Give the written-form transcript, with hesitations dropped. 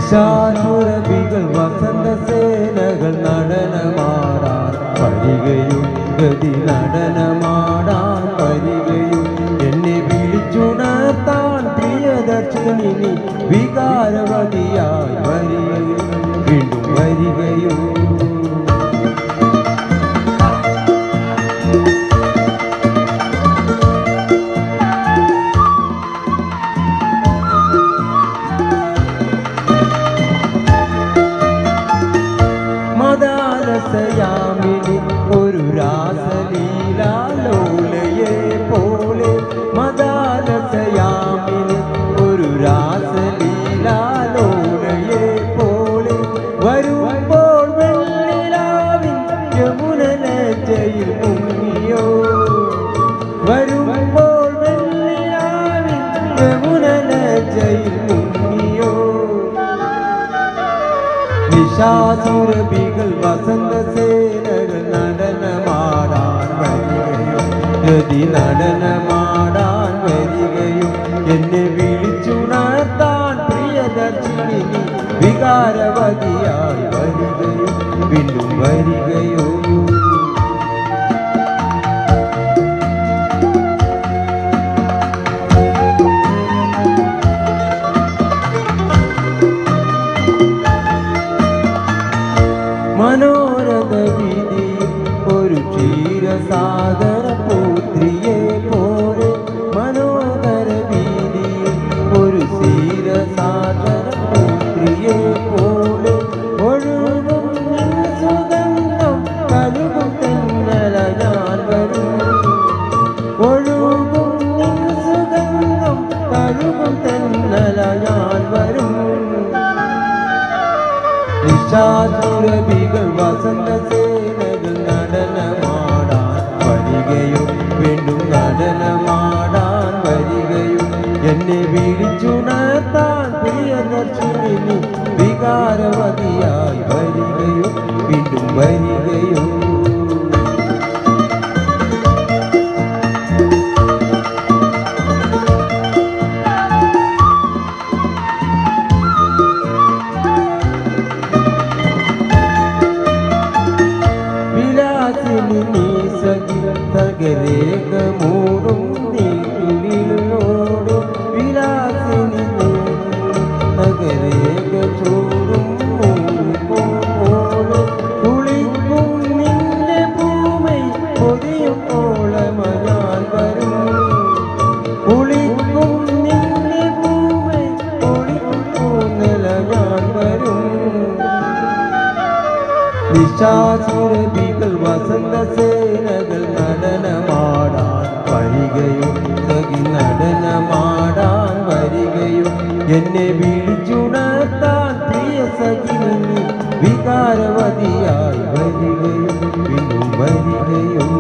നിശാസുരഭികൾ വസന്തസേനകൾ നടനമാടാൻ വരികയും ഗതി നടനമാടാൻ വരികയും എന്നെ വിളിച്ചുണർത്താൻ പ്രിയദർശിനി വികാരവതിയായി വരികയും വീണ്ടും വരികയും മദാലസയാമിനി ഒരു രാസലീലാലോലയെ പോലെ മദാലസയാമിനി ഒരു രാസലീലാലോലയെ പോലെ വരുമ്പോൾ വെള്ളിലാവിൻ യമുനലജ്ജയിൽ മുങ്ങിയോ വരുമ്പോൾ വെള്ളിലാവിൻ യമുനലജ്ജയിൽ മുങ്ങിയോ നിശാസുരഭികൾ വസന്തസേനകൾ നടനമാടാൻ വരികയും ഗതി നടനമാടാൻ വരികയും എന്നെ വിളിച്ചുണർത്താൻ പ്രിയദർശിനി വികാരവതിയായി വരികയും വീണ്ടും വരികയോ മനോരഥ വീതിയിൽ ഒരു ക്ഷീരസാഗര പുത്രിയെ പോലെ മനോഹര വീതിയിൽ ഒരു ക്ഷീരസാഗര പുത്രിയെ പോലെ ഒഴുകും സുഗന്ധം കലുകും തെന്നല ഞാൻ വരും ഒഴുകും സുഗന്ധം കലുകും തെന്നല ഞാൻ വരും നിശാസുരഭികൾ വസന്തസേനകൾ നടനമാടാൻ വരികയും വീണ്ടും നടനമാടാൻ വരികയും എന്നെ വിളിച്ചുണർത്താൻ പ്രിയദർശിനി വികാരവതിയായി വരികയും വീണ്ടും വരികയും തകരേഖ മൂടും നീക്കുളിലോട് വിലാസിനി തകരേഖ ചൂടും പോലെ കുളിക്കും നിന്റെ ഭൂമി പൊതിയും ഓളമ ഞാൻ വരും കുളിക്കും നിന്റെ ഭൂമി പൊളിക്കും നില ഞാൻ വരും നിശാസുരഭികൾ വസന്തസേനകൾ നടനമാടാൻ വരികയും സഖി നടനമാടാൻ വരികയും എന്നെ വിളിച്ചുണർത്താൻ പ്രിയ സഖിനി വികാരവതിയായി വരികയും വീണ്ടും വരികയും